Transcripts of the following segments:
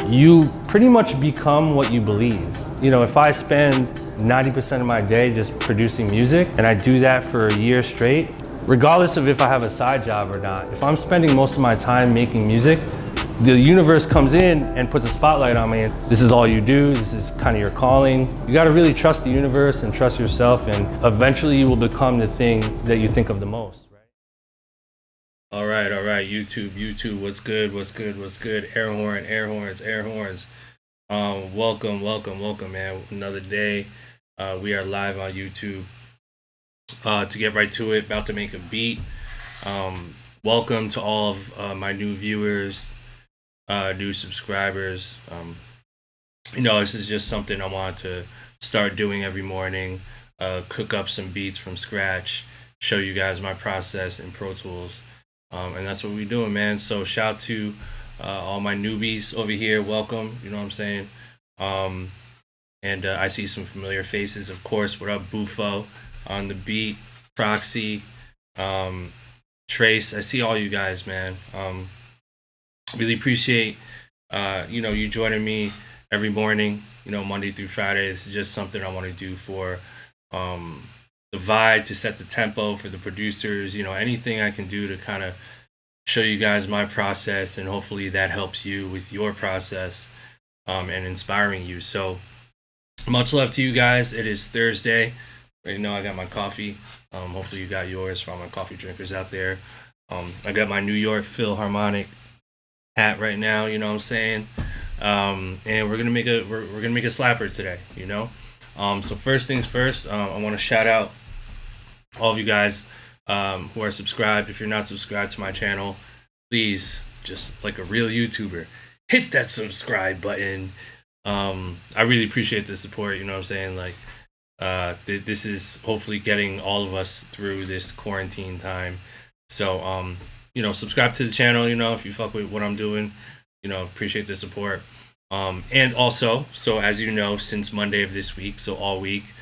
You pretty much become what you believe. You know, if I spend 90% of my day just producing music and I do that for a year straight, regardless of if I have a side job or not, if I'm spending most of my time making music, the universe comes in and puts a spotlight on me. This is all you do, this is kind of your calling. You gotta really trust the universe and trust yourself, and eventually you will become the thing that you think of the most. All right, YouTube, what's good, air horns. Welcome, man, another day. We are live on YouTube. To get right to it, about to make a beat. Welcome to all of my new viewers, new subscribers. This is just something I want to start doing every morning, cook up some beats from scratch, show you guys my process in Pro Tools. And that's what we're doing, man. So shout out to all my newbies over here. Welcome. You know what I'm saying? And I see some familiar faces, of course. What up, Bufo on the beat, Proxy, Trace. I see all you guys, man. Really appreciate you joining me every morning, Monday through Friday. This is just something I want to do for the vibe, to set the tempo for the producers, anything I can do to kind of show you guys my process, and hopefully that helps you with your process and inspiring you. So much love to you guys. It is Thursday. Right now I got my coffee. Hopefully you got yours, for all my coffee drinkers out there. I got my New York Philharmonic hat right now, you know what I'm saying? And we're gonna make a slapper today, So first things first, I want to shout out all of you guys who are subscribed. If you're not subscribed to my channel, please, just like a real YouTuber, hit that subscribe button. I really appreciate the support, you know what I'm saying? Like, this is hopefully getting all of us through this quarantine time. So, subscribe to the channel, if you fuck with what I'm doing, appreciate the support. And also, so as you know, since Monday of this week, so all week,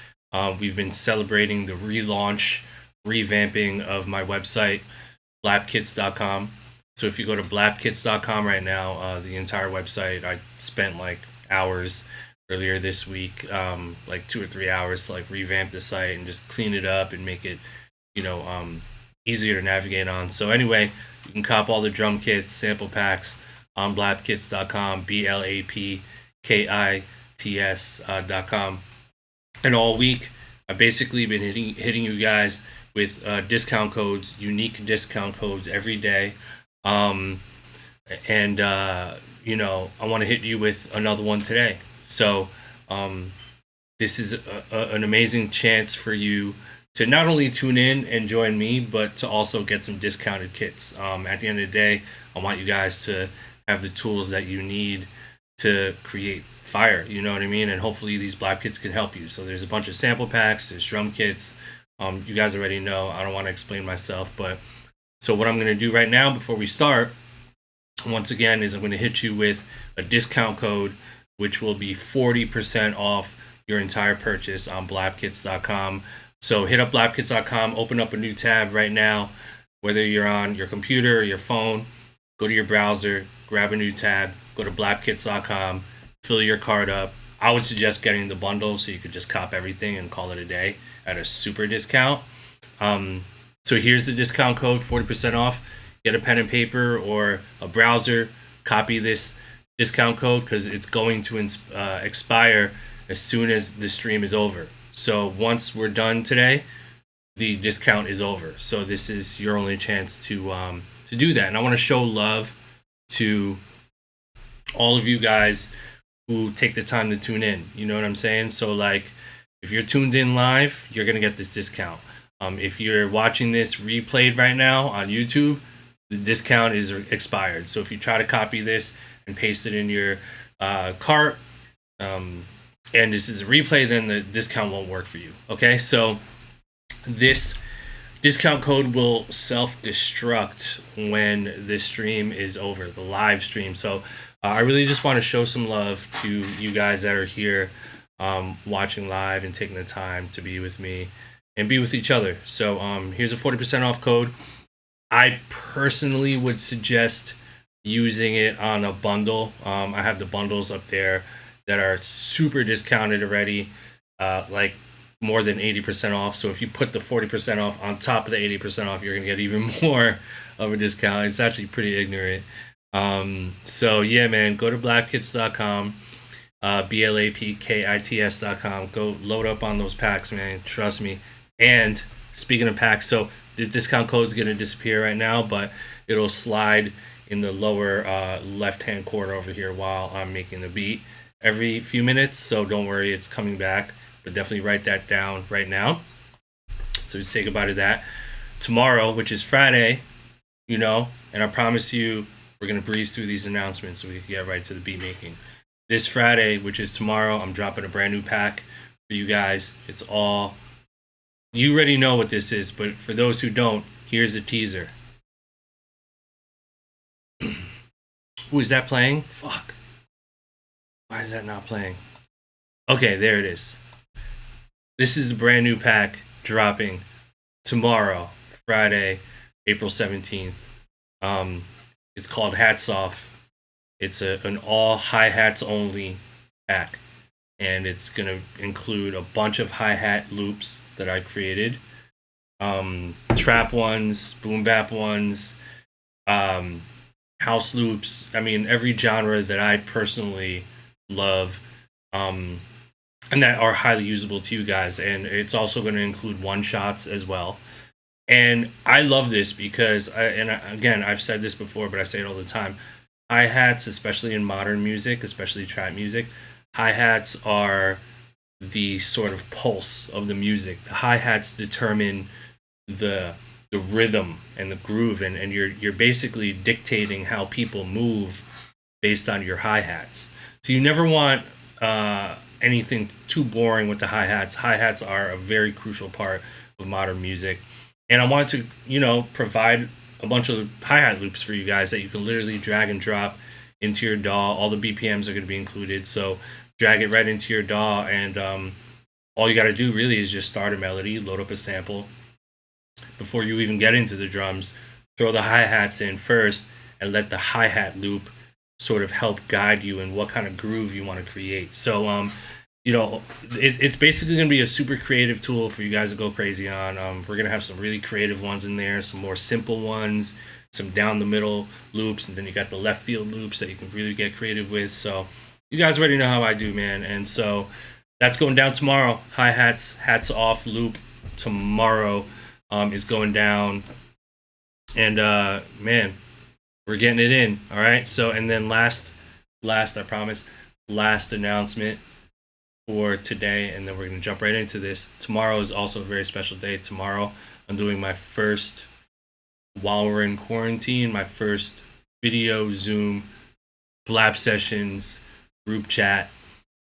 we've been celebrating the revamping of my website, Blap-Kits.com. So if you go to Blap-Kits.com right now, the entire website, I spent like hours earlier this week, like 2 or 3 hours to like revamp the site and just clean it up and make it, easier to navigate on. So anyway, you can cop all the drum kits, sample packs on Blap-Kits.com, BLAPKITS.com. And all week, I've basically been hitting you guys with discount codes, unique discount codes every day. I want to hit you with another one today. So this is an amazing chance for you to not only tune in and join me, but to also get some discounted kits. At the end of the day, I want you guys to have the tools that you need to create fire, you know what I mean? And hopefully these Blap-Kits can help you. So there's a bunch of sample packs, there's drum kits. You guys already know, I don't want to explain myself, but so what I'm going to do right now before we start, once again, is I'm going to hit you with a discount code, which will be 40% off your entire purchase on Blap-Kits.com. So hit up Blap-Kits.com, open up a new tab right now, whether you're on your computer or your phone, go to your browser, grab a new tab, go to Blap-Kits.com, fill your card up. I would suggest getting the bundle so you could just cop everything and call it a day at a super discount. So here's the discount code, 40% off. Get a pen and paper or a browser, copy this discount code because it's going to expire as soon as the stream is over. So once we're done today, the discount is over. So this is your only chance to do that. And I want to show love to all of you guys who take the time to tune in. You know what I'm saying? So like, if you're tuned in live, you're going to get this discount. If you're watching this replayed right now on YouTube, the discount is expired. So if you try to copy this and paste it in your cart, and this is a replay, then the discount won't work for you. Okay, so this discount code will self-destruct when the stream is over, the live stream. So I really just want to show some love to you guys that are here watching live and taking the time to be with me and be with each other. So here's a 40% off code. I personally would suggest using it on a bundle. I have the bundles up there that are super discounted already, like more than 80% off. So if you put the 40% off on top of the 80% off, you're gonna get even more of a discount. It's actually pretty ignorant. So yeah, man, go to blapkits.com, blapkits.com. Go load up on those packs, man. Trust me. And speaking of packs, so the discount code is gonna disappear right now, but it'll slide in the lower left-hand corner over here while I'm making the beat every few minutes. So don't worry, it's coming back. But definitely write that down right now. So just say goodbye to that. Tomorrow, which is Friday, and I promise you, we're going to breeze through these announcements so we can get right to the beat making. This Friday, which is tomorrow, I'm dropping a brand new pack for you guys. It's all, you already know what this is, but for those who don't, here's a teaser. Who is that playing? Fuck. Why is that not playing? Okay, there it is. This is the brand new pack dropping tomorrow, Friday, April 17th. It's called Hats Off. It's an all hi-hats only pack. And it's going to include a bunch of hi-hat loops that I created. Trap ones, boom bap ones, house loops. I mean, every genre that I personally love. And that are highly usable to you guys. And it's also going to include one-shots as well. And I love this because, again, I've said this before, but I say it all the time. Hi-hats, especially in modern music, especially trap music, hi-hats are the sort of pulse of the music. The hi-hats determine the rhythm and the groove, and you're basically dictating how people move based on your hi-hats. So you never want anything too boring with the hi-hats. Hi-hats are a very crucial part of modern music. And I wanted to, provide a bunch of hi-hat loops for you guys that you can literally drag and drop into your DAW. All the BPMs are going to be included. So drag it right into your DAW, and all you got to do really is just start a melody, load up a sample. Before you even get into the drums, throw the hi-hats in first and let the hi-hat loop sort of help guide you in what kind of groove you want to create. So, it's basically going to be a super creative tool for you guys to go crazy on. We're going to have some really creative ones in there, some more simple ones, some down the middle loops, and then you got the left field loops that you can really get creative with. So you guys already know how I do, man. And so that's going down tomorrow. Hi-hats, hats off loop tomorrow is going down. And, man, we're getting it in. All right. So, and then last, I promise, last announcement for today, and then we're going to jump right into this. Tomorrow is also a very special day. Tomorrow, I'm doing my first, while we're in quarantine, my first video Zoom Blap sessions group chat.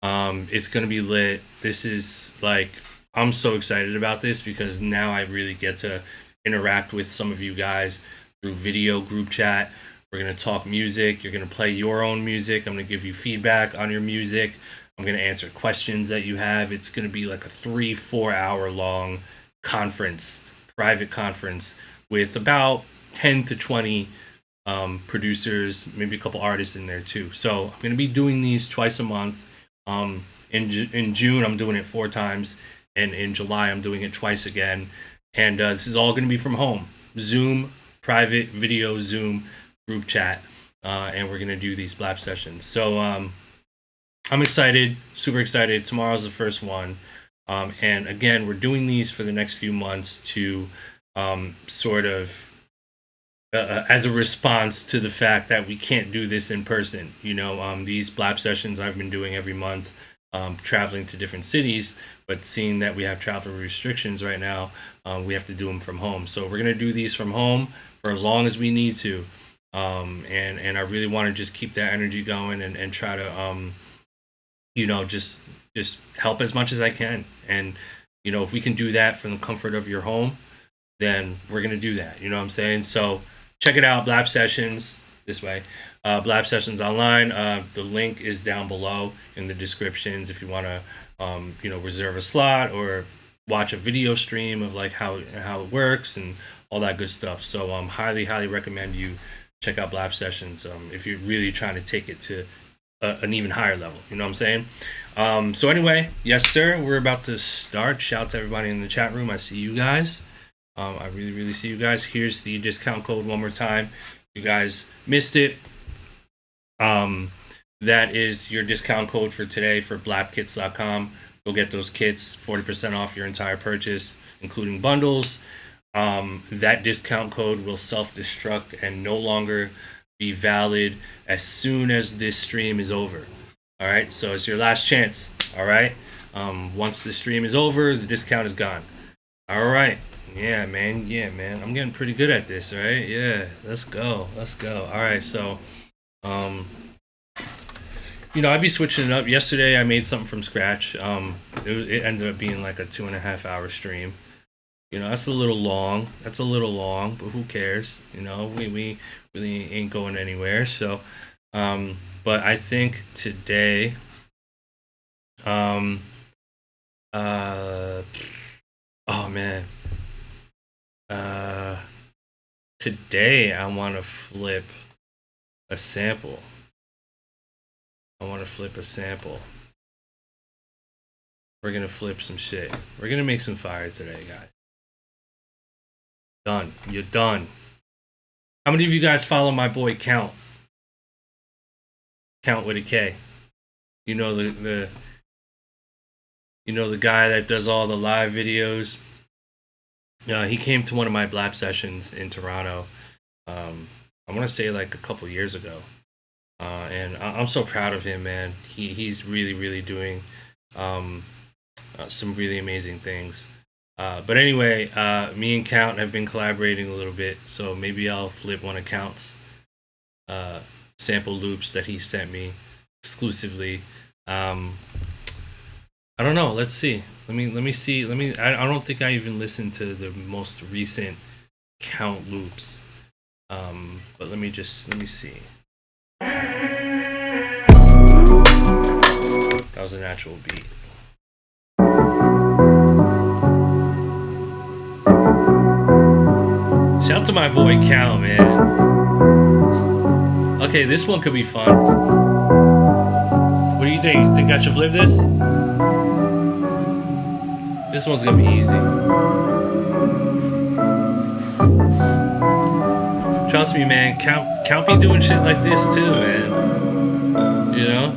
It's going to be lit. This is like, I'm so excited about this because now I really get to interact with some of you guys through video group chat. We're going to talk music. You're going to play your own music. I'm going to give you feedback on your music. I'm going to answer questions that you have. It's going to be like a 3-4 hour long conference, private conference with about 10 to 20 producers, maybe a couple artists in there too. So I'm going to be doing these twice a month. In June, I'm doing it 4 times. And in July, I'm doing it twice again. And this is all going to be from home. Zoom, private video Zoom group chat. And we're going to do these Blap sessions. So I'm excited, super excited. Tomorrow's the first one. And again, we're doing these for the next few months to sort of as a response to the fact that we can't do this in person. These Blap sessions I've been doing every month, traveling to different cities, but seeing that we have travel restrictions right now, we have to do them from home. So we're going to do these from home for as long as we need to. And I really want to just keep that energy going and try to, just help as much as I can. And, if we can do that from the comfort of your home, then we're going to do that. You know what I'm saying? So check it out. Blap Sessions this way. Blap Sessions online. The link is down below in the descriptions if you want to, reserve a slot or watch a video stream of like how it works and all that good stuff. So highly recommend you check out Blap Sessions if you're really trying to take it to an even higher level. You know what I'm saying? So anyway, yes, sir, we're about to start. Shout out to everybody in the chat room. I see you guys. I really, really see you guys. Here's the discount code one more time. You guys missed it. That is your discount code for today for blapkits.com. Go get those kits, 40% off your entire purchase, including bundles. That discount code will self-destruct and no longer be valid as soon as this stream is over. All right, so it's your last chance. All right, once the stream is over, the discount is gone. All right, yeah, man, I'm getting pretty good at this, right? Yeah, let's go. All right, so you know, I'd be switching it up. Yesterday I made something from scratch. It ended up being like a 2.5 hour stream. You know, that's a little long, but who cares? You know, we really ain't going anywhere. So, but I think today, oh man, today I want to flip a sample. We're gonna flip some shit. We're gonna make some fire today, guys. Done. You're done. How many of you guys follow my boy Count? Count with a K. You know the guy that does all the live videos. He came to one of my Blap sessions in Toronto. I want to say like a couple years ago. And I'm so proud of him, man. He's really doing some really amazing things. But anyway, me and Count have been collaborating a little bit, so maybe I'll flip one of Count's sample loops that he sent me exclusively. I don't know. Let's see. Let me see. I don't think I even listened to the most recent Count loops. But let me see. That was an actual beat. Shout out to my boy Cal, man. Okay, this one could be fun. What do you think? You think I should flip this? This one's gonna be easy. Trust me, man. Count be doing shit like this too, man. You know?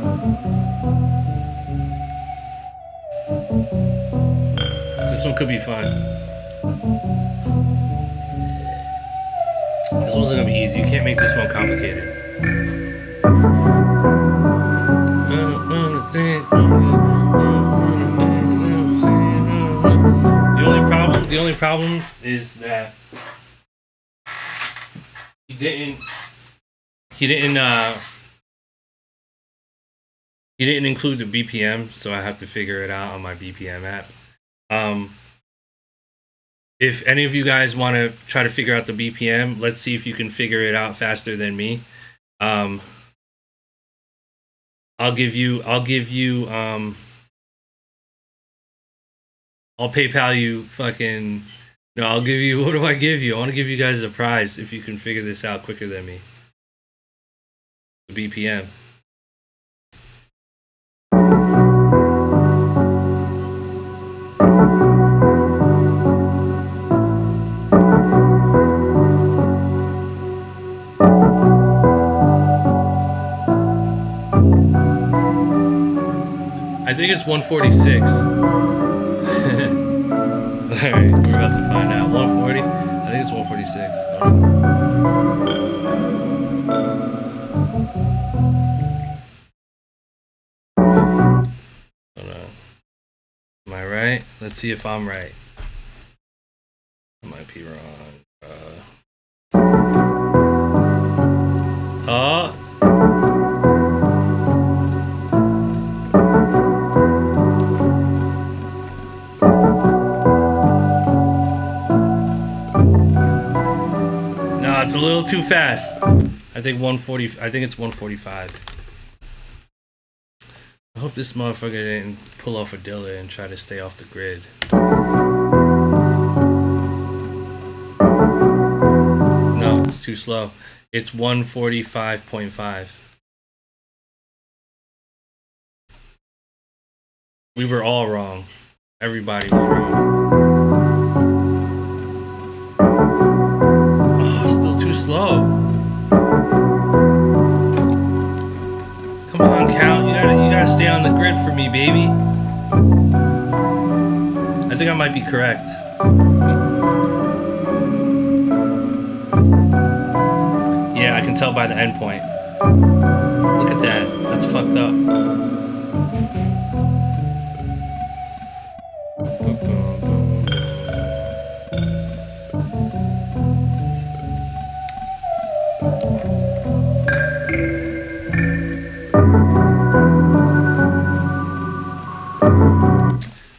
This one could be fun. This one's gonna be easy. You can't make this one complicated. The only problem is that he didn't include the BPM, so I have to figure it out on my BPM app. If any of you guys want to try to figure out the BPM, let's see if you can figure it out faster than me. I'll PayPal you fucking... No, I'll give you... What do I give you? I want to give you guys a prize if you can figure this out quicker than me. The BPM. I think it's 146. Alright, we're about to find out. 140? I think it's 146. Hold on. Am I right? Let's see if I'm right. I might be wrong. Oh! It's a little too fast. I think 140. I think it's 145. I hope this motherfucker didn't pull off a Dilla and try to stay off the grid. No, it's too slow. It's 145.5. We were all wrong. Everybody was wrong. Oh, still too slow. Come on, Cal. You gotta stay on the grid for me, baby. I think I might be correct. Yeah, I can tell by the endpoint. Look at that. That's fucked up.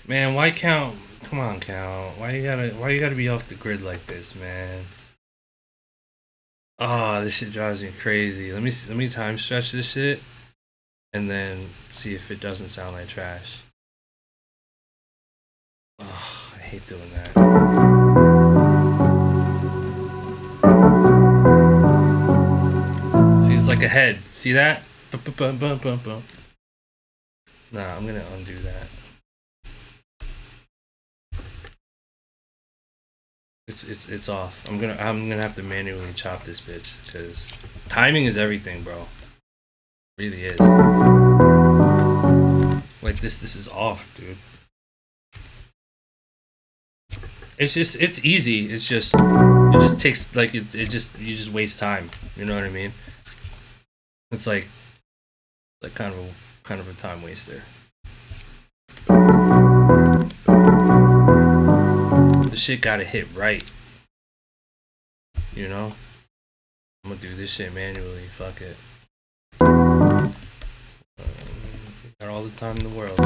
Man, why count? Come on, count. Why you gotta be off the grid like this, man? Oh, this shit drives me crazy. Let me time stretch this shit, and then see if it doesn't sound like trash. Oh, I hate doing that. See, it's like a head. See that? Nah, I'm gonna undo that. It's off. I'm gonna have to manually chop this bitch because timing is everything, bro. It really is. Like this is off, dude. It's easy. It just takes like you just waste time. You know what I mean? It's like kind of a time waster. The shit gotta hit right. You know? I'm gonna do this shit manually. Fuck it. Got all the time in the world.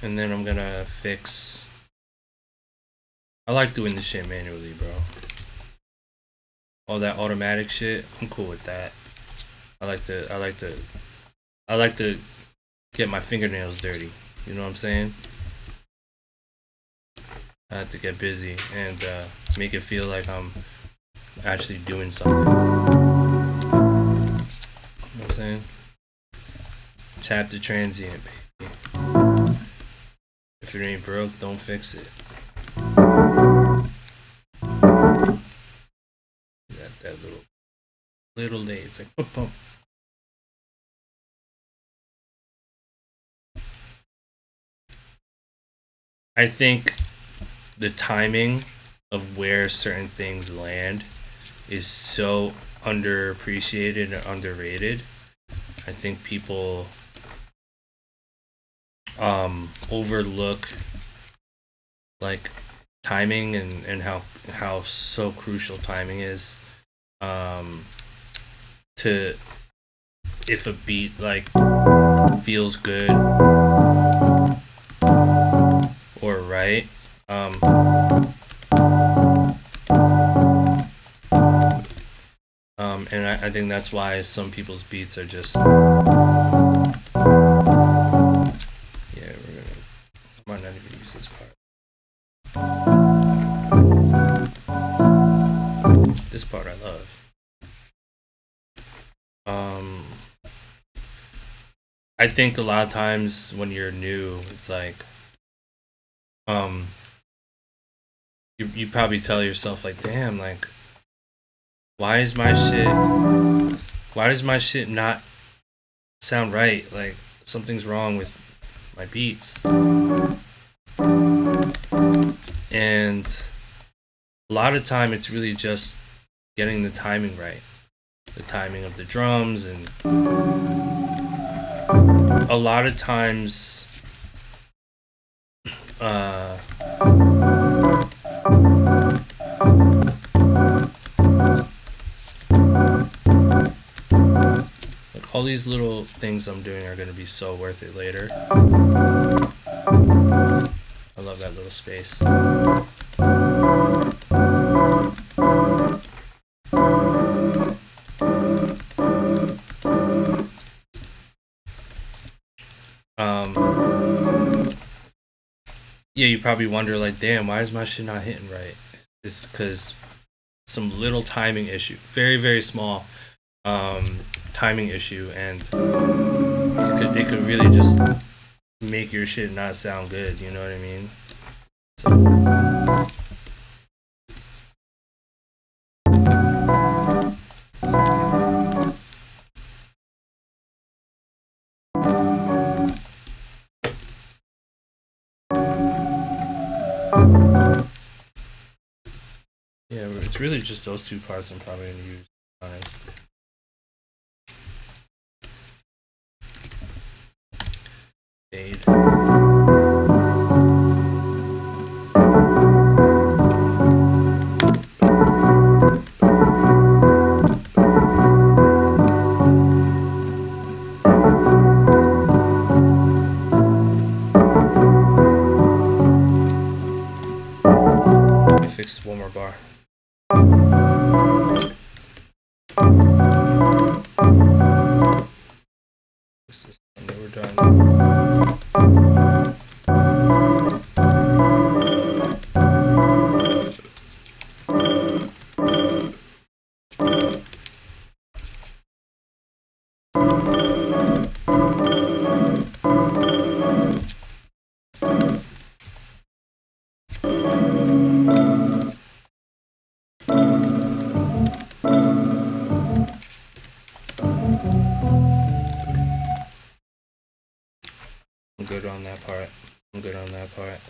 And then I'm gonna fix. I like doing this shit manually, bro. All that automatic shit, I'm cool with that. I like to get my fingernails dirty. You know what I'm saying? I have to get busy and make it feel like I'm actually doing something. You know what I'm saying? Tap the transient, baby. If it ain't broke, don't fix it. That little late. It's like pump pump. I think the timing of where certain things land is so underappreciated and underrated. I think people overlook like timing and how so crucial timing is. To if a beat like feels good or right, and I think that's why some people's beats are just I might not even use this part. This part I love. I think a lot of times when you're new, it's like, you probably tell yourself like, damn, like, why does my shit not sound right? Like something's wrong with my beats. And a lot of time it's really just getting the timing right. The timing of the drums, and a lot of times like all these little things I'm doing are going to be so worth it later. I love that little space. you probably wonder like, damn, why is my shit not hitting right? It's because some little timing issue, very very small timing issue, and it could really just make your shit not sound good. You know what I mean? So, yeah, it's really just those two parts I'm probably gonna use. Honest. Fade. Fix one more bar. Fix this, and then we're done. I'm good on that part. I'm good on that part.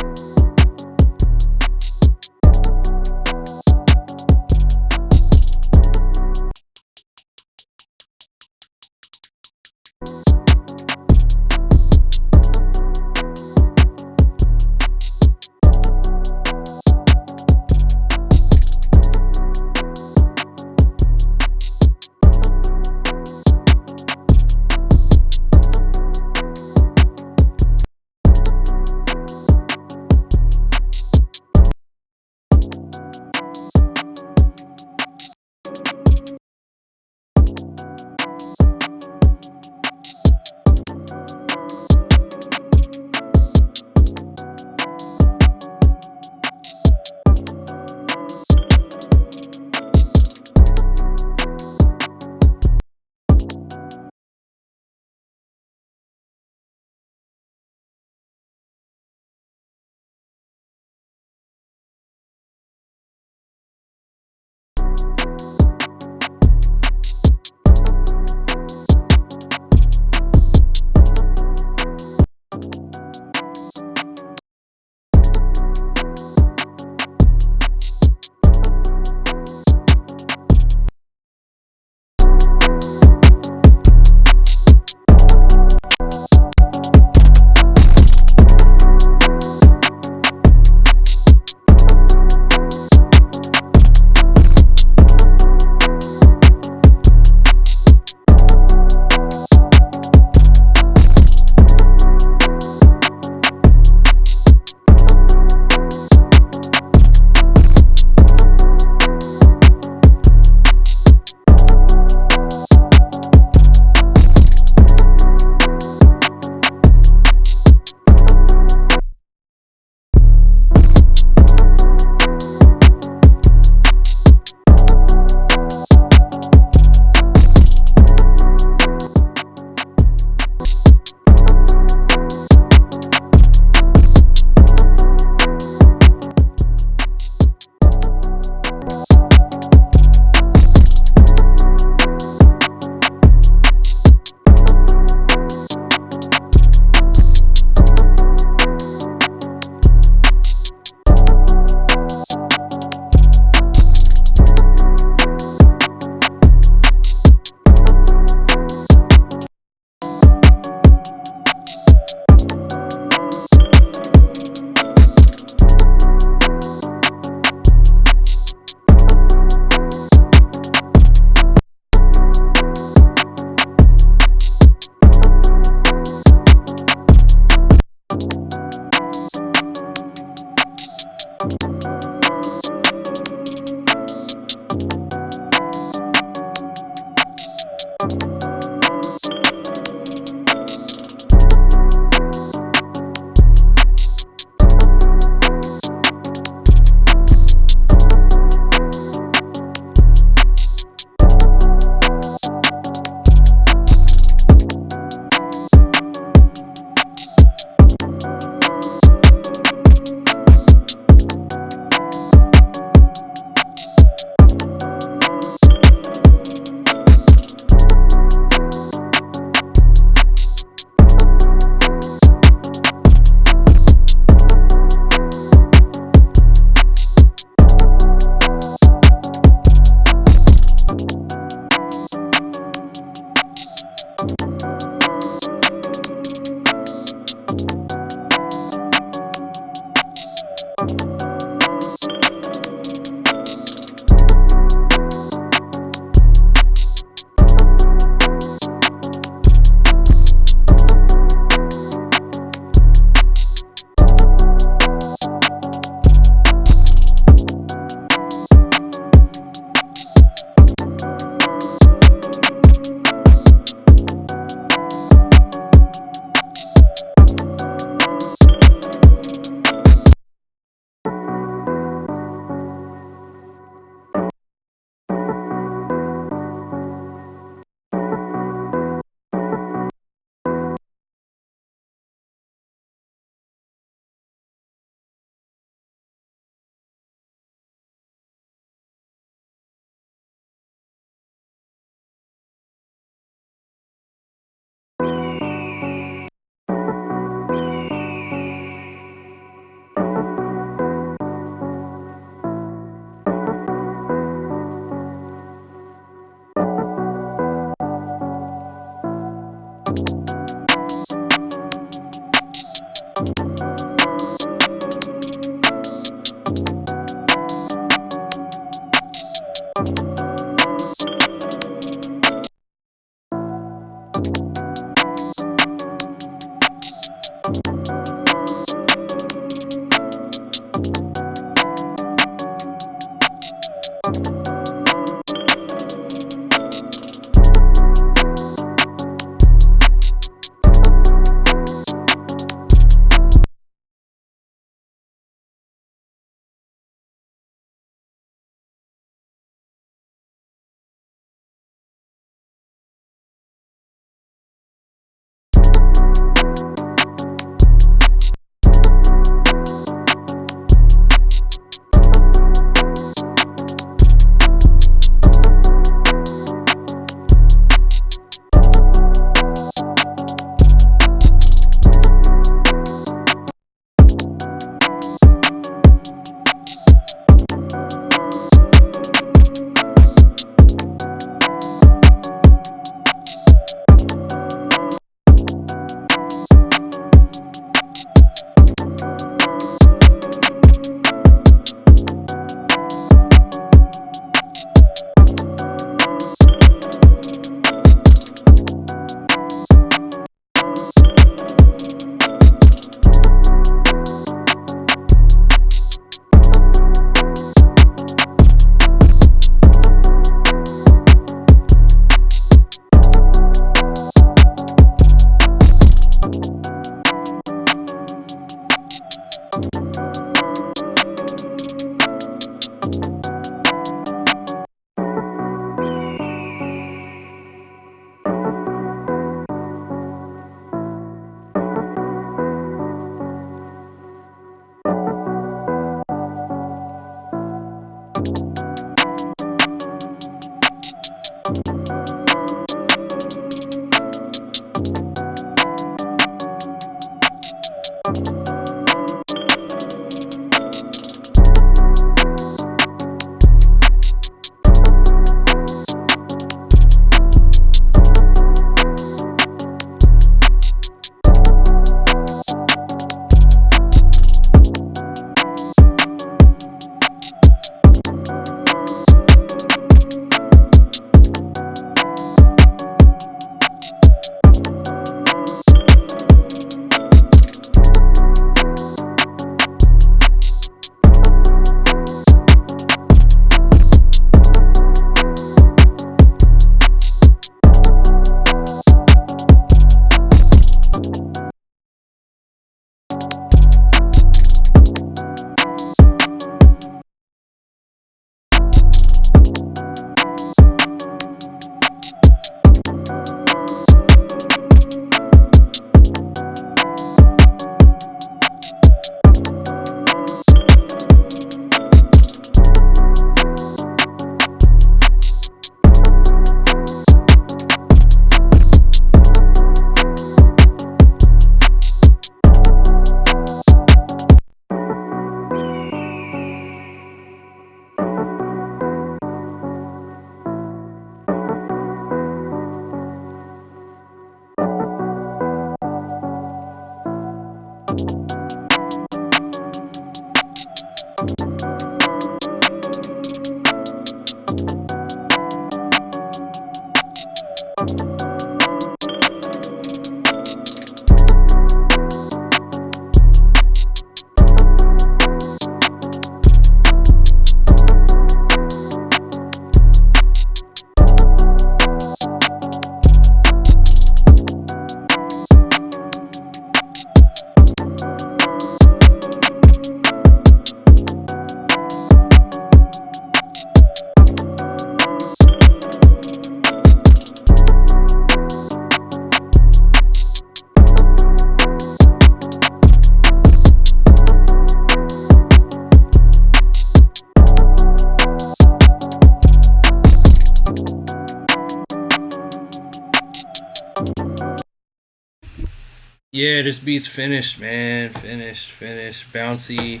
Yeah, this beat's finished, man. Finished. Bouncy.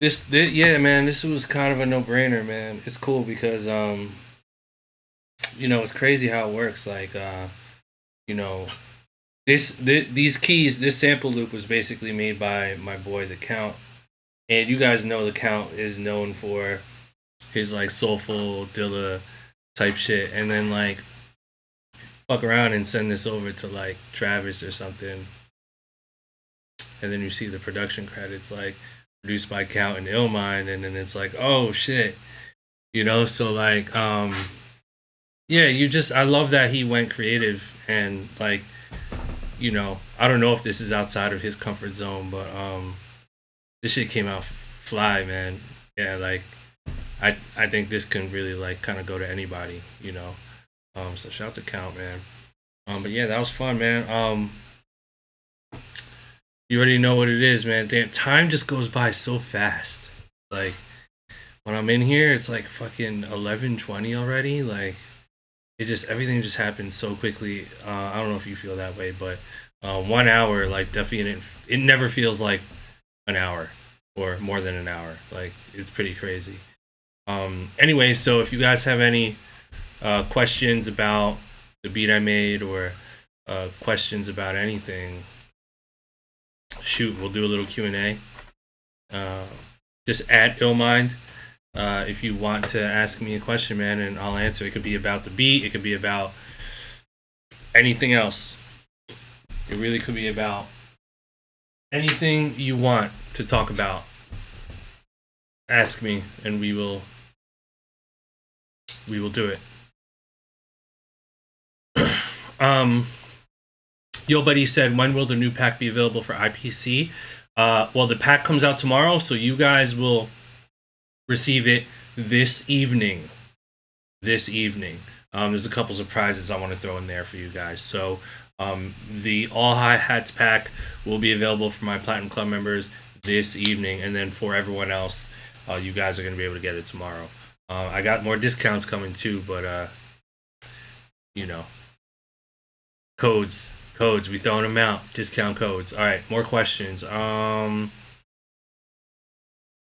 Yeah, man. This was kind of a no-brainer, man. It's cool because it's crazy how it works. Like, you know, these keys, this sample loop was basically made by my boy the Count, and you guys know the Count is known for his like soulful Dilla type shit, and then like fuck around and send this over to like Travis or something, and then you see the production credits like produced by Count and Illmind, and then it's like, oh shit, so like yeah, I love that he went creative and like, I don't know if this is outside of his comfort zone, but this shit came out fly, man. Yeah, like I think this can really like kind of go to anybody, so shout out to Count, man. But yeah, that was fun, man. You already know what it is, man. Damn, time just goes by so fast. Like when I'm in here, it's like fucking 11:20 already. Like everything just happens so quickly. I don't know if you feel that way, but 1 hour, like definitely, it never feels like an hour or more than an hour. Like it's pretty crazy. Anyway, so if you guys have any questions about the beat I made or questions about anything, shoot, we'll do a little Q&A. Just add Illmind if you want to ask me a question, man, and I'll answer. It could be about the beat. It could be about anything else. It really could be about anything you want to talk about. Ask me, and we will do it. Yo buddy said, when will the new pack be available for IPC? Well, the pack comes out tomorrow, so you guys will receive it this evening. There's a couple surprises I want to throw in there for you guys. So the all hi-hats pack will be available for my Platinum Club members this evening, and then for everyone else, you guys are going to be able to get it tomorrow. I got more discounts coming too, but codes, we throwing them out. Discount codes. All right, more questions.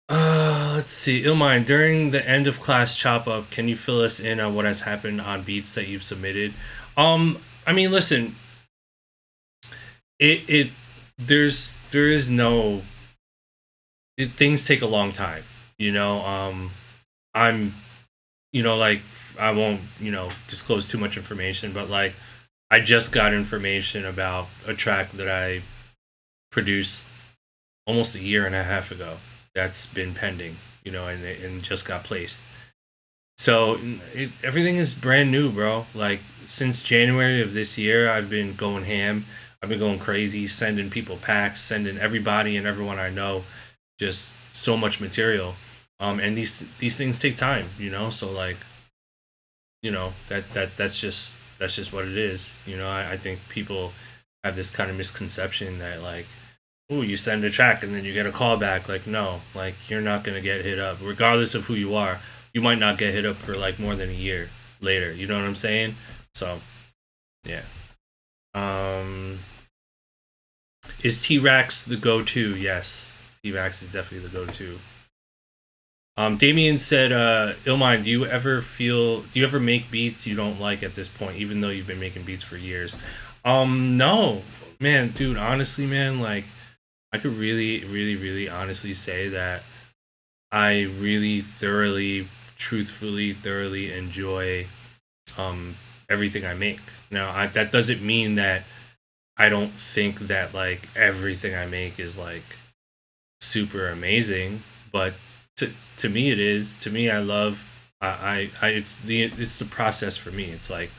Let's see. Illmind, during the end of class chop up, can you fill us in on what has happened on beats that you've submitted? I mean, listen. Things take a long time, I'm, like, I won't, disclose too much information, but like, I just got information about a track that I produced almost a year and a half ago that's been pending, and just got placed. So everything is brand new, bro. Like since January of this year, I've been going ham. I've been going crazy, sending people packs, sending everybody and everyone I know just so much material. And these things take time, So like, that's just what it is. I think people have this kind of misconception that like, oh, you send a track and then you get a call back. Like, no, like you're not gonna get hit up, regardless of who you are. You might not get hit up for like more than a year later. You know what I'm saying? So, yeah. Is T-Rax the go-to? Yes, T-Rax is definitely the go-to. Damien said, Illmind, do you ever make beats you don't like at this point, even though you've been making beats for years? No, man, dude, honestly, man, like, I could really, really, really honestly say that I really truthfully, thoroughly enjoy everything I make. Now, that doesn't mean that I don't think that, like, everything I make is, like, super amazing, but to me it is. To me, I love it's the process for me. It's like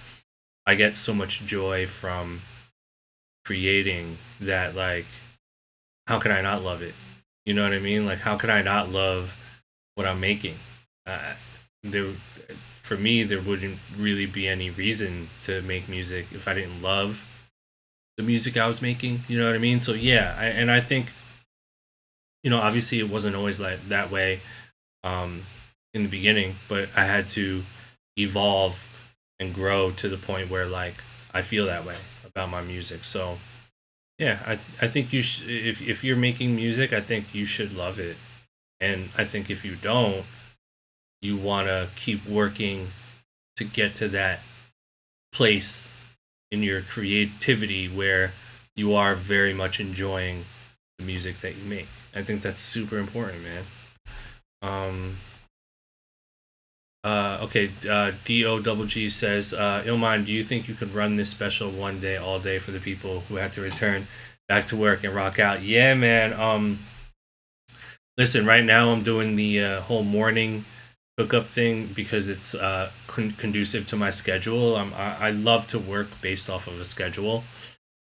I get so much joy from creating that, like, how can I not love it? You know what I mean? Like, how can I not love what I'm making? For me, there wouldn't really be any reason to make music if I didn't love the music I was making. You know what I mean? So yeah, I think, obviously it wasn't always like that way in the beginning, but I had to evolve and grow to the point where like I feel that way about my music. So Yeah, I think if you're making music, I think you should love it. And I think if you don't, you want to keep working to get to that place in your creativity where you are very much enjoying the music that you make. I think that's super important, man. Um, okay, DOGG says, Illmind, do you think you could run this special one day, all day for the people who had to return back to work and rock out? Yeah, man. Listen, right now I'm doing the whole morning hookup thing because it's conducive to my schedule. I love to work based off of a schedule.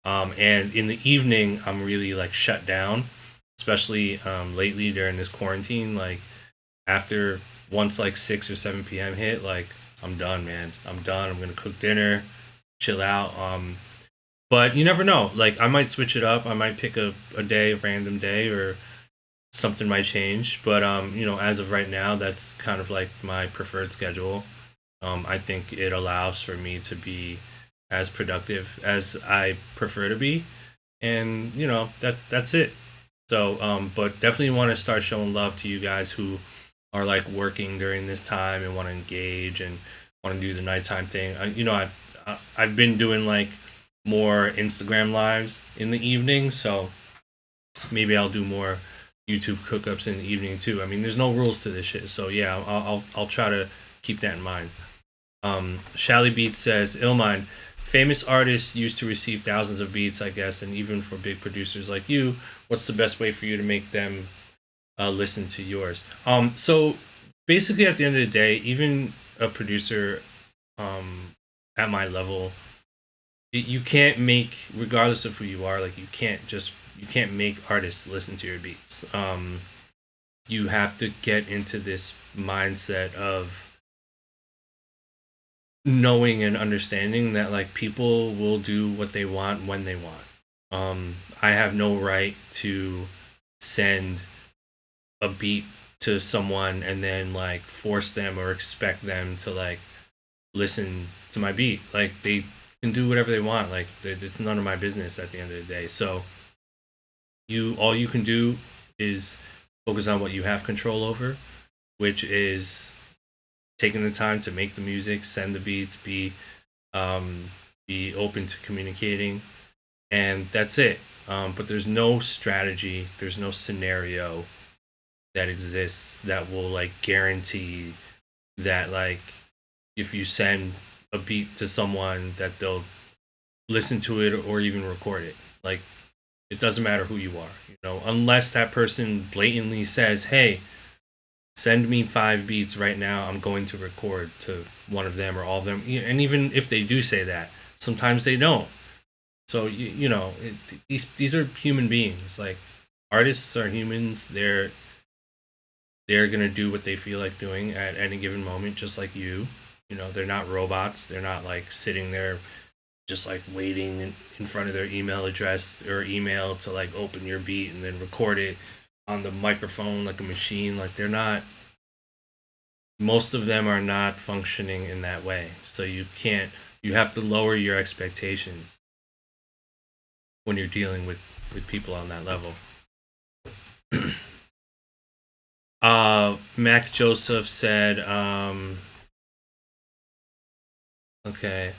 And in the evening, I'm really like shut down, especially lately during this quarantine. Like after once like 6 or 7 p.m. hit, like I'm done, man. I'm done. I'm gonna cook dinner, chill out. But you never know. Like I might switch it up. I might pick a day, a random day, or something might change. But as of right now, that's kind of like my preferred schedule. I think it allows for me to be as productive as I prefer to be, and that's it. So, but definitely want to start showing love to you guys who are like working during this time and want to engage and want to do the nighttime thing. I've been doing like more Instagram lives in the evening, so maybe I'll do more YouTube cookups in the evening too. I mean, there's no rules to this shit, so yeah, I'll try to keep that in mind. Shally Beats says, Illmind, famous artists used to receive thousands of beats, I guess, and even for big producers like you, what's the best way for you to make them listen to yours? So basically, at the end of the day, even a producer at my level, you can't make, regardless of who you are, like you can't make artists listen to your beats. You have to get into this mindset of knowing and understanding that like people will do what they want when they want. I have no right to send a beat to someone and then like force them or expect them to like listen to my beat. Like they can do whatever they want. Like it's none of my business at the end of the day. So all you can do is focus on what you have control over, which is taking the time to make the music, send the beats, be open to communicating, and that's it. But there's no strategy, there's no scenario that exists that will like guarantee that like if you send a beat to someone that they'll listen to it or even record it. Like it doesn't matter who you are, unless that person blatantly says, "Hey, send me 5 beats right now. I'm going to record to one of them or all of them." And even if they do say that, sometimes they don't. So these are human beings. Like artists are humans. They're gonna do what they feel like doing at any given moment, just like you. They're not robots. They're not like sitting there just like waiting in front of their email address or email to like open your beat and then record it on the microphone like a machine. Like they're not, most of them are not functioning in that way. So you have to lower your expectations when you're dealing with people on that level. Mac Joseph said, okay,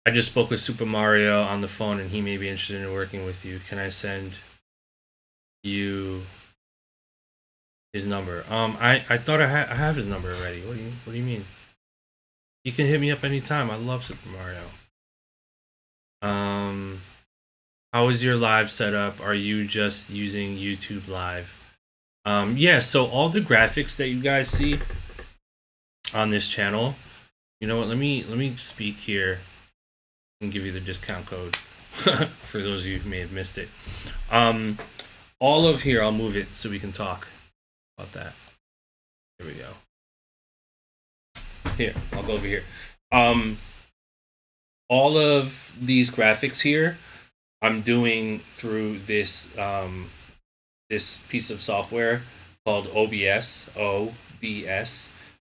I just spoke with Super Mario on the phone and he may be interested in working with you. Can I send you his number? I thought I have his number already. What do you mean? You can hit me up anytime. I love Super Mario. How is your live setup? Are you just using YouTube Live? Yeah, so all the graphics that you guys see on this channel, you know what, let me speak here and give you the discount code for those of you who may have missed it. All of here, I'll move it so we can talk about that. Here we go. Here, I'll go over here. All of these graphics here, I'm doing through this this piece of software called OBS on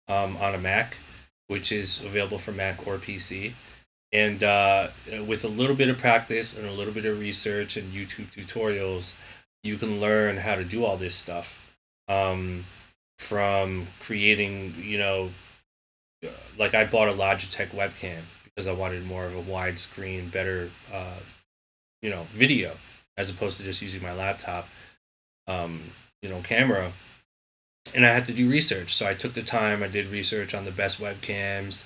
a Mac, which is available for Mac or PC. And with a little bit of practice and a little bit of research and YouTube tutorials, you can learn how to do all this stuff. From creating, like I bought a Logitech webcam because I wanted more of a widescreen, better, video as opposed to just using my laptop, camera. And I had to do research. So I took the time, I did research on the best webcams,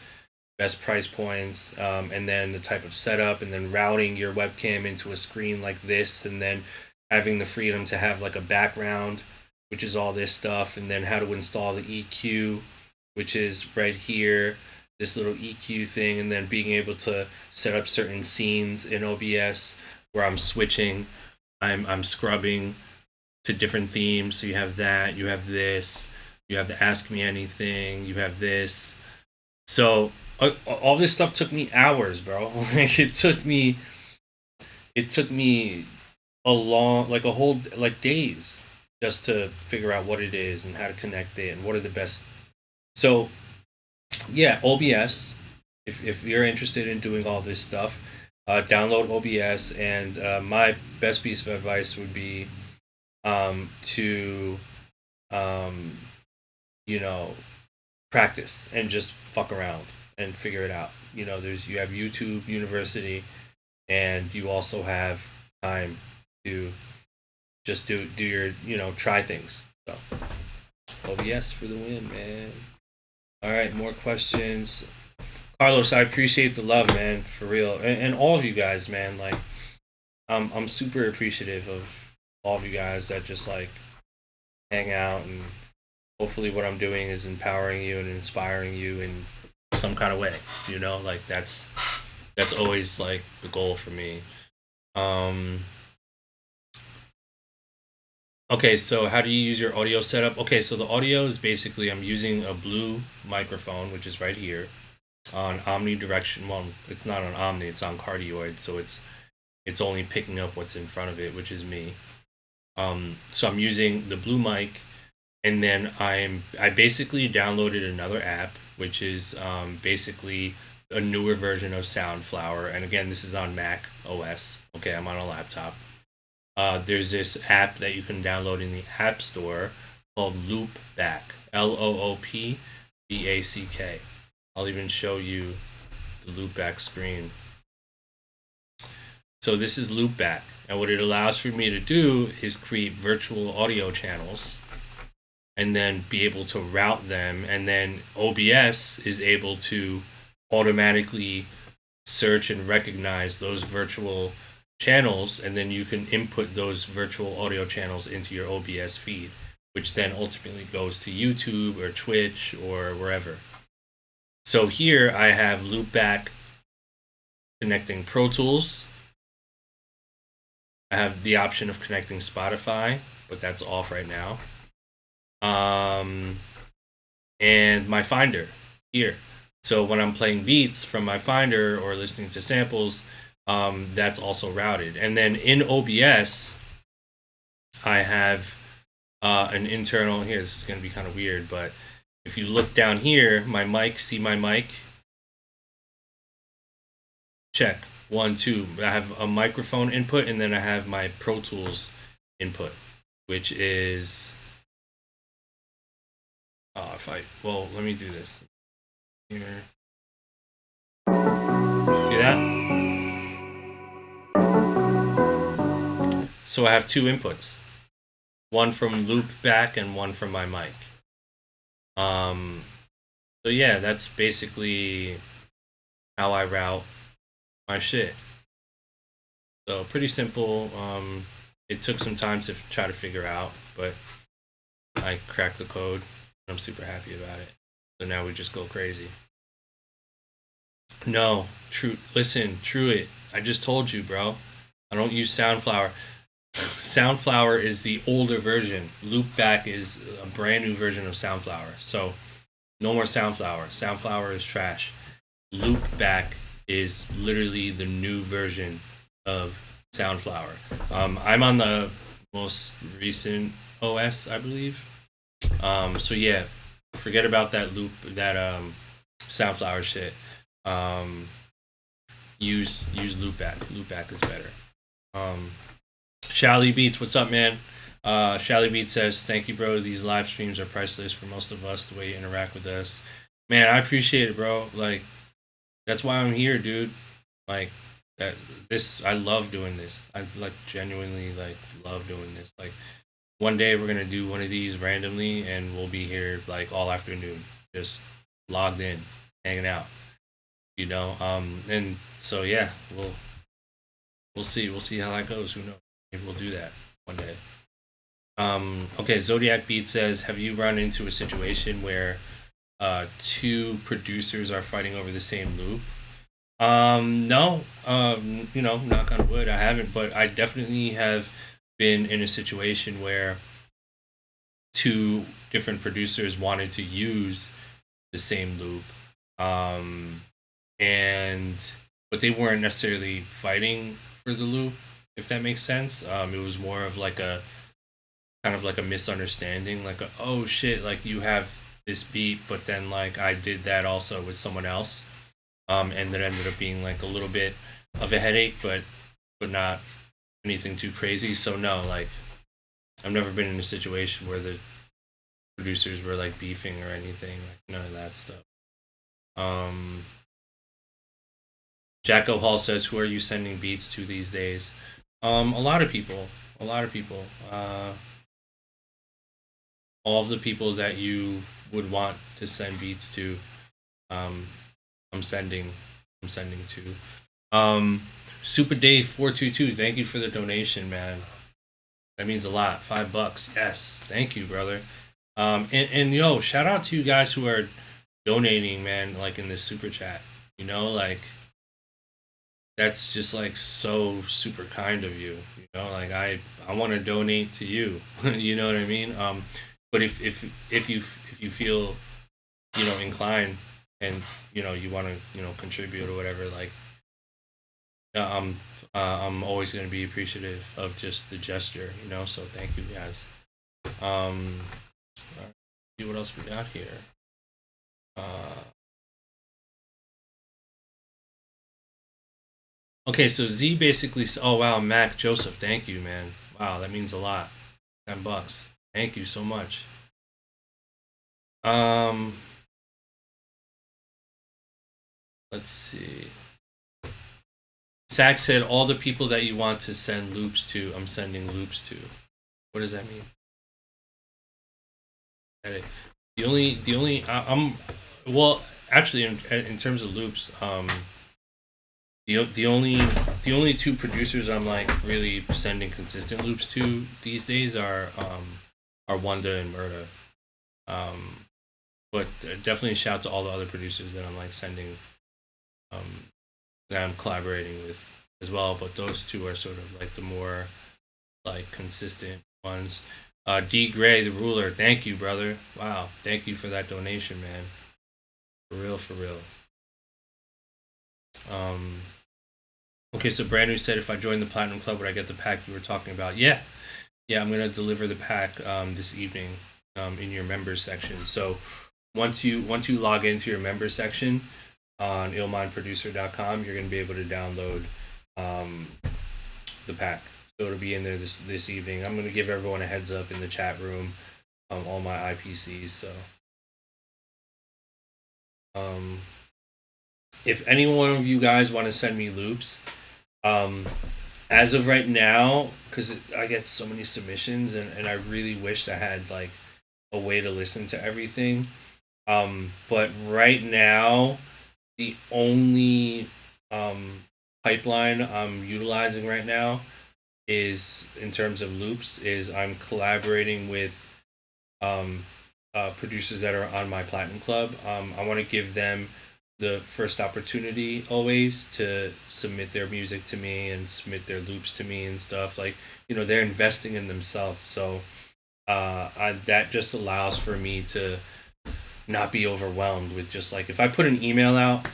best price points, and then the type of setup, and then routing your webcam into a screen like this, and then having the freedom to have like a background, which is all this stuff, and then how to install the EQ, which is right here, this little EQ thing, and then being able to set up certain scenes in OBS where I'm switching, I'm scrubbing to different themes. So you have that, you have this, you have the Ask Me Anything, you have this. So all this stuff took me hours, bro. it took me a long, like a whole, like days just to figure out what it is and how to connect it and what are the best. So yeah, OBS, if you're interested in doing all this stuff, download OBS. And my best piece of advice would be to practice and just fuck around and figure it out. You have YouTube University, and you also have time to just do your, try things. So OBS for the win, man. All right, more questions. Carlos, I appreciate the love, man, for real. And all of you guys, man. Like, I'm super appreciative of all of you guys that just like hang out, and hopefully what I'm doing is empowering you and inspiring you in some kind of way. Like that's always like the goal for me. Okay, so how do you use your audio setup? Okay, so the audio is basically I'm using a blue microphone, which is right here on omnidirection. Well, it's not on omni, it's on cardioid, so it's only picking up what's in front of it, which is me. So I'm using the blue mic, and then I basically downloaded another app, which is basically a newer version of Soundflower. And again, this is on Mac OS. Okay, I'm on a laptop. There's this app that you can download in the App Store called Loopback. Loopback. I'll even show you the Loopback screen. So this is Loopback. And what it allows for me to do is create virtual audio channels and then be able to route them. And then OBS is able to automatically search and recognize those virtual channels, and then you can input those virtual audio channels into your OBS feed, which then ultimately goes to YouTube or Twitch or wherever. So here I have Loopback connecting Pro Tools. I have the option of connecting Spotify, but that's off right now. And my Finder here. So when I'm playing beats from my Finder or listening to samples, that's also routed. And then in OBS, I have an internal, here, this is going to be kind of weird, but if you look down here, my mic, see my mic? Check. 1, 2. I have a microphone input, and then I have my Pro Tools input, which is, let me do this. Here. See that? So I have two inputs, one from Loopback and one from my mic. So yeah, that's basically how I route my shit. So pretty simple. It took some time to try to figure out, but I cracked the code. I'm super happy about it. So now we just go crazy. No, listen, Truett, I just told you, bro. I don't use Soundflower. Soundflower is the older version. Loopback is a brand new version of Soundflower. So no more Soundflower. Soundflower is trash. Loopback is literally the new version of Soundflower. I'm on the most recent OS, I believe. So yeah, forget about that Soundflower shit. use loopback. Loopback is better. Shally Beats, what's up, man? Shally Beats says, "Thank you, bro. These live streams are priceless for most of us. The way you interact with us, man, I appreciate it, bro. Like, that's why I'm here, dude. Like, that this I love doing this. I like genuinely like love doing this. Like, one day we're gonna do one of these randomly, and we'll be here like all afternoon, just logged in, hanging out. You know, and so yeah, we'll see. We'll see how that goes. Who knows? Maybe we'll do that one day." Okay, Zodiac Beat says, "Have you run into a situation where two producers are fighting over the same loop?" No. You know, knock on wood, I haven't, but I definitely have been in a situation where two different producers wanted to use the same loop. And but they weren't necessarily fighting for the loop, if that makes sense. It was more of like a kind of like a misunderstanding, like a, oh shit, like you have this beat, but then like I did that also with someone else. And that ended up being like a little bit of a headache, but not anything too crazy. So no, like I've never been in a situation where the producers were like beefing or anything, like none of that stuff. Jacko Hall says, "Who are you sending beats to these days?" A lot of people. A lot of people. All of the people that you would want to send beats to, I'm sending to. Super Dave 422, thank you for the donation, man. That means a lot. $5. Yes. Thank you, brother. And yo, shout out to you guys who are donating, man, like in this super chat. You know, like that's just like so super kind of you. You know, like I want to donate to you. You know what I mean? But if you feel, you know, inclined and you know you want to, you know, contribute or whatever, like I'm always going to be appreciative of just the gesture, you know. So thank you guys. Let's see what else we got here. Okay, so Z basically. Oh wow, Mac Joseph, thank you, man. Wow, that means a lot. $10. Thank you so much. Let's see. Zach said, "All the people that you want to send loops to, I'm sending loops to." What does that mean? The only I'm well, actually, in terms of loops, the only two producers I'm like really sending consistent loops to these days are Wanda and Murda. But definitely shout to all the other producers that I'm like sending, that I'm collaborating with as well. But those two are sort of like the more like consistent ones. D Gray, the ruler, thank you, brother. Wow, thank you for that donation, man. For real, for real. Okay, so Brand New said, "If I join the Platinum Club, would I get the pack you were talking about?" Yeah, I'm gonna deliver the pack this evening in your members section. So once you log into your members section on llmindproducer.com, you're gonna be able to download the pack. So it'll be in there this evening. I'm gonna give everyone a heads up in the chat room, all my IPCs. So if any one of you guys want to send me loops, as of right now, because I get so many submissions and I really wish I had like a way to listen to everything. But right now, the only pipeline I'm utilizing right now is, in terms of loops, is I'm collaborating with producers that are on my Platinum Club. I want to give them the first opportunity always to submit their music to me and submit their loops to me and stuff. Like, you know, they're investing in themselves. So that just allows for me to not be overwhelmed with just like, if I put an email out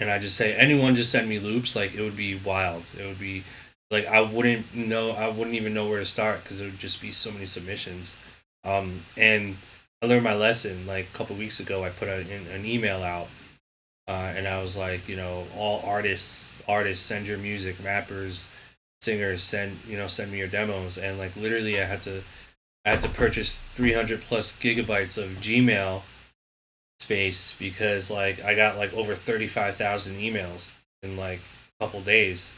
and I just say, anyone just send me loops, like it would be wild. It would be like, I wouldn't even know where to start because it would just be so many submissions. And I learned my lesson like a couple weeks ago. I put an email out And I was like, all artists send your music, rappers, singers send me your demos, and like literally I had to purchase 300 plus gigabytes of Gmail space because like I got like over 35,000 emails in like a couple days,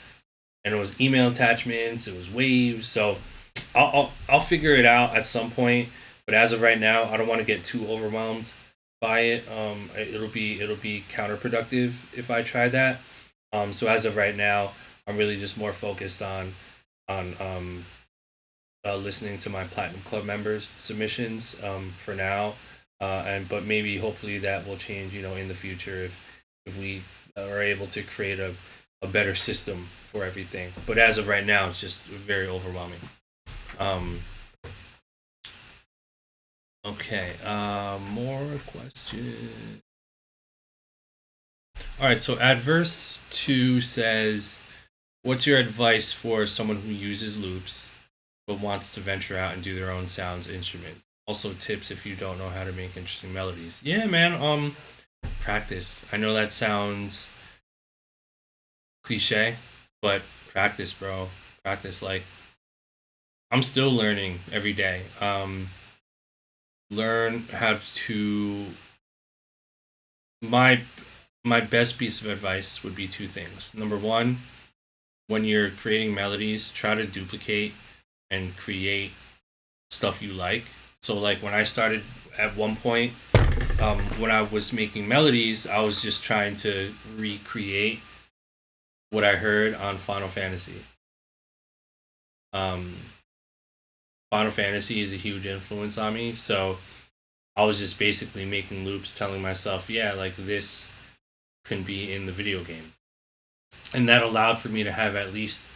and it was email attachments, it was waves. So I'll figure it out at some point, but as of right now, I don't want to get too overwhelmed by it. It'll be counterproductive if I try that. So as of right now, I'm really just more focused on listening to my Platinum Club members submissions for now, and but maybe hopefully that will change, in the future if we are able to create a better system for everything. But as of right now, it's just very overwhelming. Um, okay, more questions. All right, so Adverse 2 says, what's your advice for someone who uses loops but wants to venture out and do their own sounds instrument? Also tips if you don't know how to make interesting melodies. Yeah, man, practice. I know that sounds cliche, but practice, bro. Practice. Like, I'm still learning every day. Learn how to my my best piece of advice would be two things. Number one, when you're creating melodies, try to duplicate and create stuff you like. So like when I started at one point, when I was making melodies, I was just trying to recreate what I heard on Final Fantasy. Um, Final Fantasy is a huge influence on me, so I was just basically making loops, telling myself, yeah, like this can be in the video game, and that allowed for me to have at least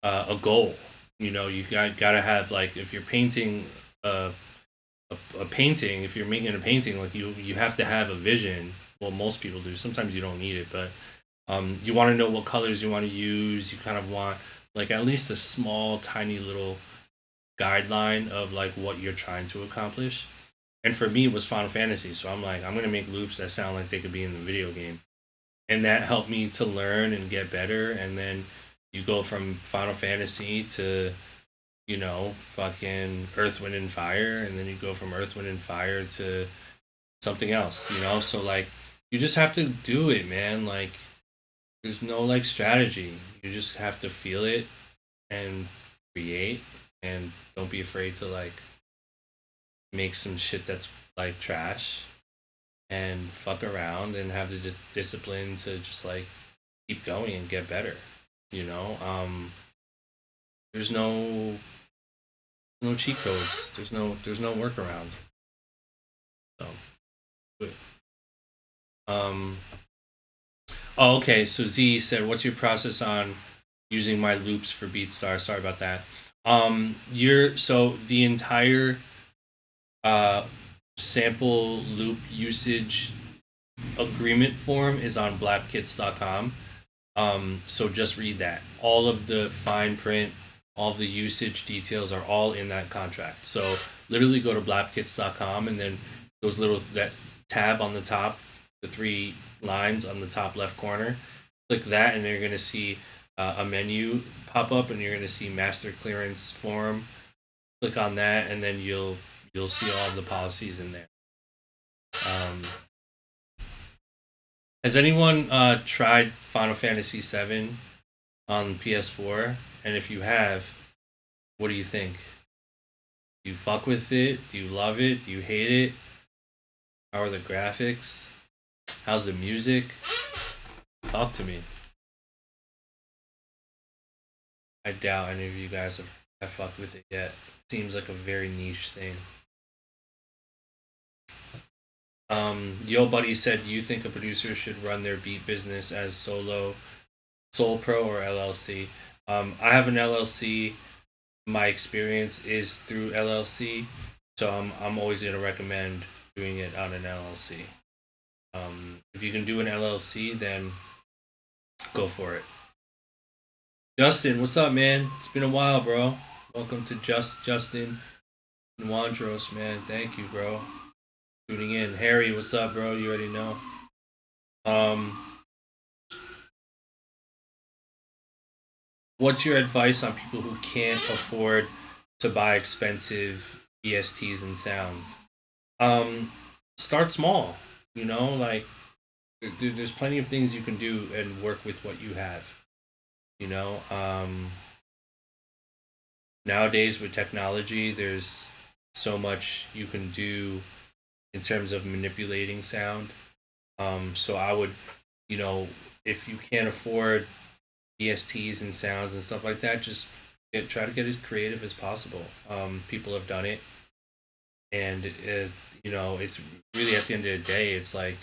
a goal. Gotta have, like, if you're painting a painting, if you're making a painting, like you have to have a vision. Well, most people do. Sometimes you don't need it, but you want to know what colors you want to use. You kind of want like at least a small, tiny little guideline of like what you're trying to accomplish. And for me, it was Final Fantasy, so I'm like, I'm gonna make loops that sound like they could be in the video game, and that helped me to learn and get better. And then you go from Final Fantasy to fucking Earth, Wind, and Fire, and then you go from Earth, Wind, and Fire to something else. So, like, you just have to do it, man. Like, there's no, like, strategy. You just have to feel it and create, and don't be afraid to, like, make some shit that's, like, trash, and fuck around, and have the just discipline to just, like, keep going and get better, There's no cheat codes. There's no workaround. So, good. Um. Oh, okay. So Z said, "What's your process on using my loops for BeatStar?" Sorry about that. You're the entire sample loop usage agreement form is on blapkits.com. So just read that. All of the fine print, all of the usage details are all in that contract. So literally go to blapkits.com, and then that tab on the top, the three lines on the top left corner, click that, and you're going to see a menu pop up, and you're going to see master clearance form. Click on that, and then you'll see all of the policies in there. Has anyone tried Final Fantasy VII on PS4? And if you have, what do you think? Do you fuck with it? Do you love it? Do you hate it? How are the graphics? How's the music? Talk to me. I doubt any of you guys have fucked with it yet. Seems like a very niche thing. Yo Buddy said, do you think a producer should run their beat business as sole pro or LLC? I have an LLC. My experience is through LLC, so I'm always gonna recommend doing it on an LLC. If you can do an LLC, then go for it. Justin, what's up, man? It's been a while, bro. Welcome to Justin and Wandros, man. Thank you, bro. Tuning in. Harry, what's up, bro? You already know. Um, what's your advice on people who can't afford to buy expensive VSTs and sounds? Um, Start small. You know, like there's plenty of things you can do and work with what you have. You know, nowadays with technology, there's so much you can do in terms of manipulating sound. So I would, you know, if you can't afford ESTs and sounds and stuff like that, just try to get as creative as possible. People have done it, and you know, it's really at the end of the day, it's like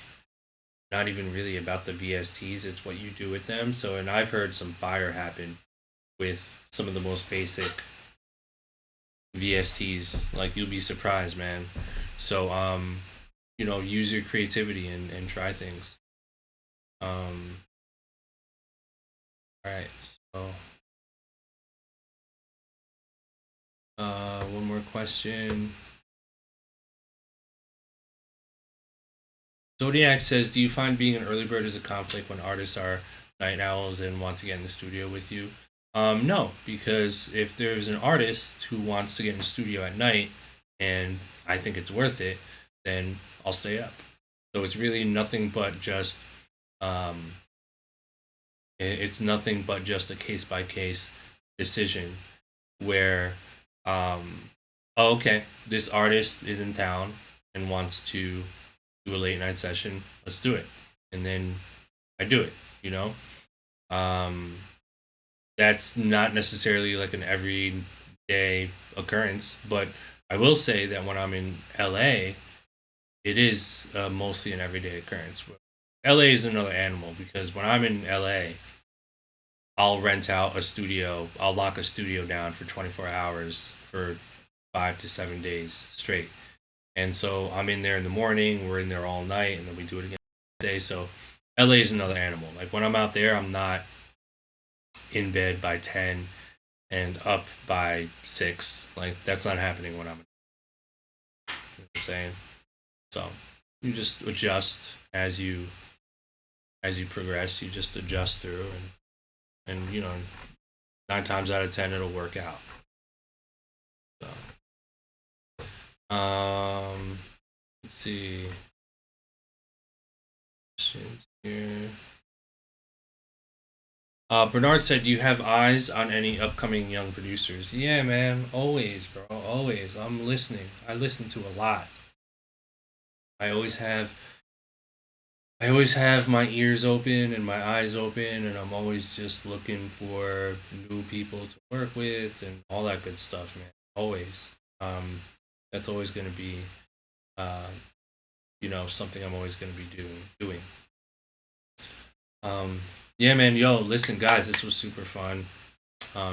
not even really about the VSTs; it's what you do with them. So, and I've heard some fire happen with some of the most basic VSTs. Like you'll be surprised, man. So, you know, use your creativity and try things. Um, all right, so one more question. Zodiac says, "Do you find being an early bird is a conflict when artists are night owls and want to get in the studio with you?" No, because if there's an artist who wants to get in the studio at night and I think it's worth it, then I'll stay up. So it's really nothing but just um, it's nothing but just a case by case decision where oh, okay, this artist is in town and wants to do a late night session, let's do it. And then I do it, you know? Um, that's not necessarily like an everyday occurrence, but I will say that when I'm in LA, it is mostly an everyday occurrence. LA is another animal because when I'm in LA, I'll rent out a studio, I'll lock a studio down for 24 hours for 5 to 7 days straight. And so I'm in there in the morning, we're in there all night, and then we do it again the day. So LA is another animal. Like when I'm out there, I'm not in bed by 10 and up by 6. Like that's not happening when I'm, you know what I'm saying? So you just adjust as you progress, you just adjust through and you know, 9 times out of 10 it'll work out. So let's see. Questions here. Bernard said, "Do you have eyes on any upcoming young producers?" Yeah, man, always, bro, always. I'm listening. I listen to a lot. I always have. I always have my ears open and my eyes open, and I'm always just looking for new people to work with and all that good stuff, man. Always. That's always going to be, uh, you know, something I'm always going to be doing. Um, yeah, man. Yo, listen, guys, this was super fun.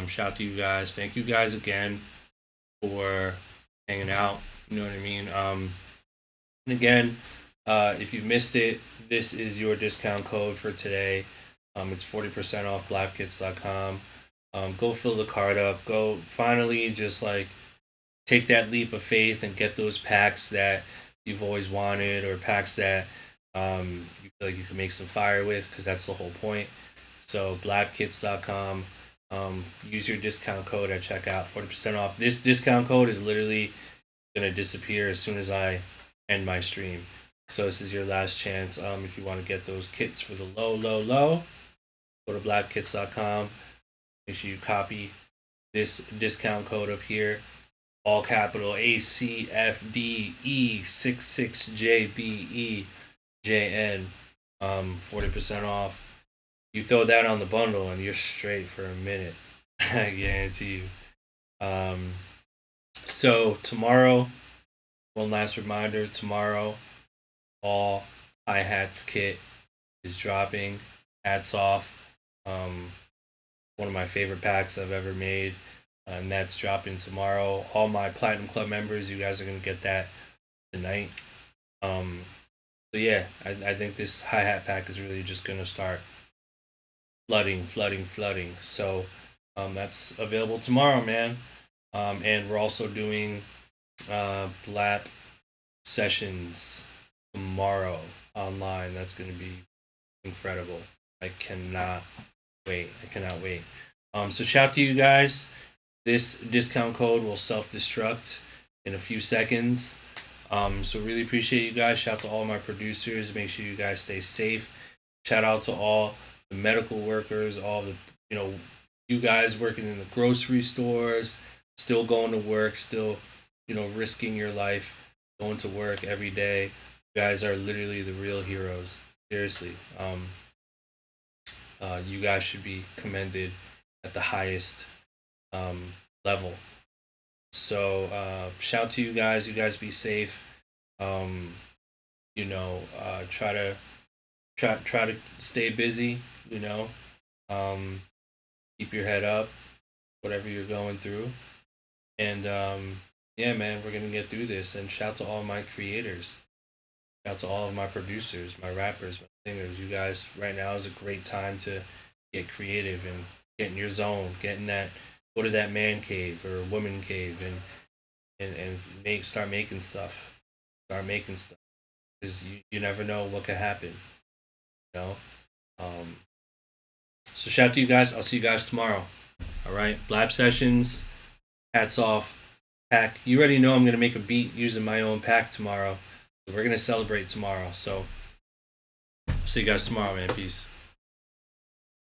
Shout out to you guys. Thank you guys again for hanging out. You know what I mean? And again, if you missed it, this is your discount code for today. It's 40% off blap-kits.com. Go fill the card up. Go finally just like take that leap of faith and get those packs that you've always wanted or packs that you feel like you can make some fire with because that's the whole point. So blap-kits.com. Use your discount code at checkout, 40% off. This discount code is literally going to disappear as soon as I end my stream. So this is your last chance. If you want to get those kits for the low, go to blap-kits.com. Make sure you copy this discount code up here. All capital ACFDE66JBEJN. 40% off. You throw that on the bundle and you're straight for a minute. I guarantee you. So tomorrow, one last reminder, tomorrow, all hi-hats kit is dropping. Hats off. One of my favorite packs I've ever made. And that's dropping tomorrow. All my Platinum Club members, you guys are going to get that tonight. So yeah, I think this hi-hat pack is really just going to start flooding. So that's available tomorrow, man. And we're also doing Blap sessions tomorrow online. That's going to be incredible. I cannot wait. So shout to you guys. This discount code will self-destruct in a few seconds. So really appreciate you guys. Shout out to all my producers. Make sure you guys stay safe. Shout out to all the medical workers, all the, you guys working in the grocery stores, still going to work, still, risking your life, going to work every day. You guys are literally the real heroes. Seriously. You guys should be commended at the highest level. So shout to you guys. You guys be safe. Try to stay busy. Keep your head up, whatever you're going through. And yeah, man, we're gonna get through this. And shout to all my creators. Shout to all of my producers, my rappers, my singers. You guys, right now is a great time to get creative and get in your zone, go to that man cave or woman cave and start making stuff. Because you never know what could happen. So shout out to you guys. I'll see you guys tomorrow. All right, Blap Sessions. Hats off. Pack. You already know I'm gonna make a beat using my own pack tomorrow. So we're gonna celebrate tomorrow. So see you guys tomorrow, man. Peace.